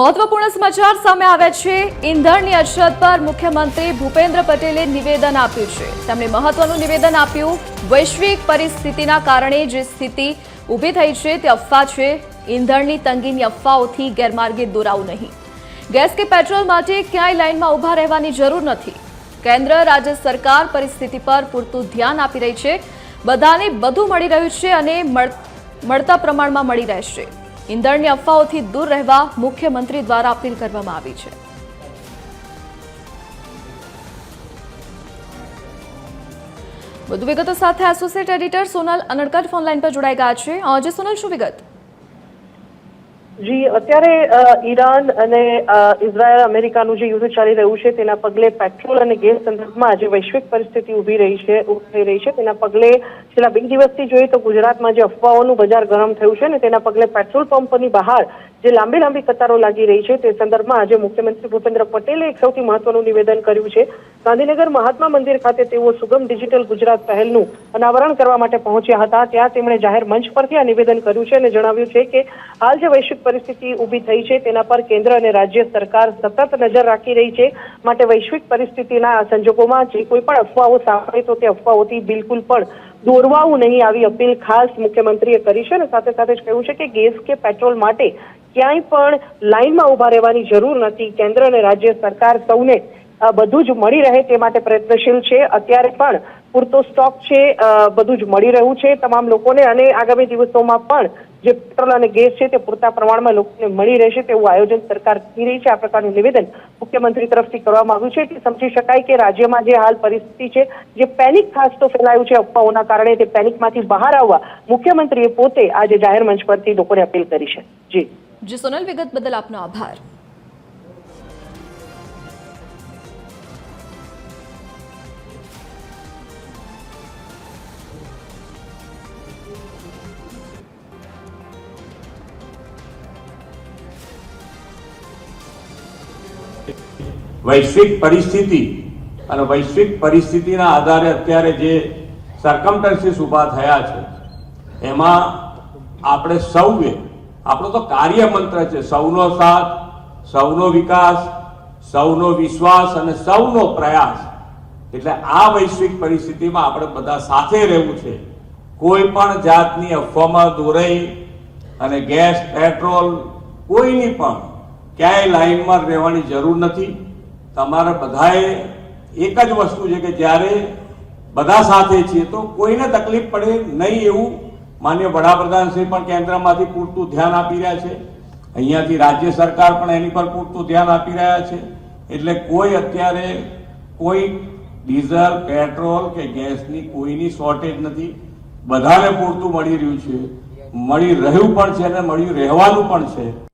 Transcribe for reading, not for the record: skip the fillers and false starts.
મહત્વપૂર્ણ સમાચાર સામે આવ્યા છે। ઈંધણની અછત પર મુખ્યમંત્રી ભૂપેન્દ્ર પટેલે નિવેદન આપ્યું છે। તેમણે મહત્વનું નિવેદન આપ્યું, વૈશ્વિક પરિસ્થિતિના કારણે જે સ્થિતિ ઊભી થઈ છે તે અફવા છે। ઈંધણની તંગીની અફવાઓથી ગેરમાર્ગે દોરાવું નહીં। ગેસ કે પેટ્રોલ માટે ક્યાંય લાઇનમાં ઊભા રહેવાની જરૂર નથી। કેન્દ્ર રાજ્ય સરકાર પરિસ્થિતિ પર પૂરતું ધ્યાન આપી રહી છે। બધાને બધું મળી રહ્યું છે અને મળતા પ્રમાણમાં મળી રહેશે। ઈંધણની અફવાઓથી દૂર રહેવા મુખ્યમંત્રી દ્વારા અપીલ કરવામાં આવી છે। વધુ વિગતો સાથે associate editor Sonal Anadkat phone line પર જોડાઈ ગયા છે। આજે સોનલ, શું વિગત? જી, અત્યારે ઈરાન અને ઇઝરાયલ અમેરિકાનું જે યુદ્ધ ચાલી રહ્યું છે તેના પગલે પેટ્રોલ અને ગેસ સંદર્ભમાં જે વૈશ્વિક પરિસ્થિતિ ઊભી થઈ રહી છે તેના પગલે છેલ્લા 2 દિવસથી જોઈએ તો ગુજરાતમાં જે અફવાઓનું બજાર ગરમ થયું છે ને તેના પગલે પેટ્રોલ પંપની બહાર જે લાંબી કતારો લાગી રહી છે તે સંદર્ભમાં આજે મુખ્યમંત્રી ભૂપેન્દ્ર પટેલે એક સૌથી મહત્વનું નિવેદન કર્યું છે। ગાંધીનગર મહાત્મા મંદિર ખાતે તેઓ સુગમ ડિજિટલ ગુજરાત પહેલનું અનાવરણ કરવા માટે પહોંચ્યા હતા। ત્યાં તેમણે જાહેર મંચ પરથી આ નિવેદન કર્યું છે અને જણાવ્યું છે કે હાલ જે વૈશ્વિક પરિસ્થિતિ ઊભી થઈ છે તેના પર કેન્દ્ર અને રાજ્ય સરકાર સતત નજર રાખી રહી છે। માટે વૈશ્વિક પરિસ્થિતિના સંજોગોમાં જે કોઈ પણ અફવાઓ સાંભળે તો તે અફવાઓથી બિલકુલ પણ દોરવાવું નહીં, આવી અપીલ ખાસ મુખ્યમંત્રીએ કરી છે અને સાથે સાથે જ કહ્યું છે કે ગેસ કે પેટ્રોલ માટે ક્યાંય પણ લાઇનમાં ઊભા રહેવાની જરૂર નથી। કેન્દ્ર અને રાજ્ય સરકાર સૌને બધું જ મળી રહે તે માટે પ્રયત્નશીલ છે। અત્યારે પણ પૂરતો સ્ટોક છે, બધું જ મળી રહ્યું છે તમામ લોકોને અને આગામી દિવસોમાં પણ જે પેટ્રોલ અને ગેસ છે તે પૂરતા પ્રમાણમાં લોકોને મળી રહેશે તેવું આયોજન સરકાર કરી રહી છે। આ પ્રકારનું નિવેદન મુખ્યમંત્રી તરફથી કરવામાં આવ્યું છે કે સમજી શકાય કે રાજ્યમાં જે હાલ પરિસ્થિતિ છે, જે પેનિક ખાસ તો ફેલાયું છે અફવાઓના કારણે, તે પેનિકમાંથી બહાર આવવા મુખ્યમંત્રીએ પોતે આજે જાહેર મંચ પરથી લોકોને અપીલ કરી છે। જી સોનલ, વિગત બદલ આપનો આભાર। વૈશ્વિક પરિસ્થિતિ અને વૈશ્વિક પરિસ્થિતિના આધારે અત્યારે જે સર્કમસ્ટન્સીસ ઊભા થયા છે એમાં આપણે સૌએ, આપણો તો કાર્ય મંત્ર છે સૌનો સાથ, સૌનો વિકાસ, સૌનો વિશ્વાસ અને સૌનો પ્રયાસ। એટલે આ વૈશ્વિક પરિસ્થિતિમાં આપણે બધા સાથે રહેવું છે। કોઈ પણ જાતની અફવામાં દોરાઈ અને ગેસ, પેટ્રોલ કોઈની પણ ક્યાંય લાઇનમાં રહેવાની જરૂર નથી। તમારે બધાએ એક જ વસ્તુ છે કે જ્યારે બધા સાથે છીએ તો કોઈને તકલીફ પડે નહીં એવું માન્ય વડાપ્રધાન શ્રી પણ કેન્દ્રમાંથી પૂરતું ધ્યાન આપી રહ્યા છે। અહીંયાથી રાજ્ય સરકાર પણ એની પર પૂરતું ધ્યાન આપી રહ્યા છે। એટલે કોઈ અત્યારે કોઈ ડીઝલ, પેટ્રોલ કે ગેસની કોઈની શોર્ટેજ નથી। બધાને પૂરતું મળી રહ્યું છે, મળી રહ્યું પણ છે અને મળી રહેવાનું પણ છે।